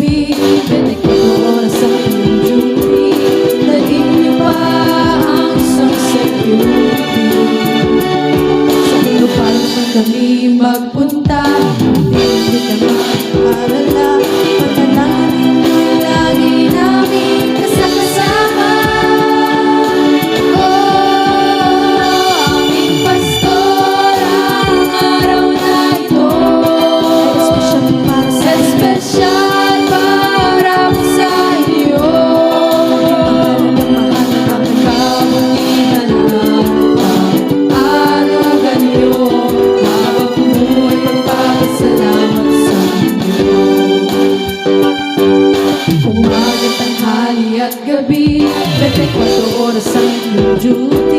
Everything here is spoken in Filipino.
gabi, 24 oras ang iyong duty. Dalhin niyo pa ang isang security. Sa mundo paano man kami magpunta, hindi ka mag-alala. Panalangin mo'y lagi namin kasama. Oh, aming pastor, ang araw na ito espesyal para sa iyo. Ang kabutihan ng pag-aragan niyo, habang buhay magpapasalamat sa inyo. Umaga, tanghali at gabi, 24 oras ang iyong duty.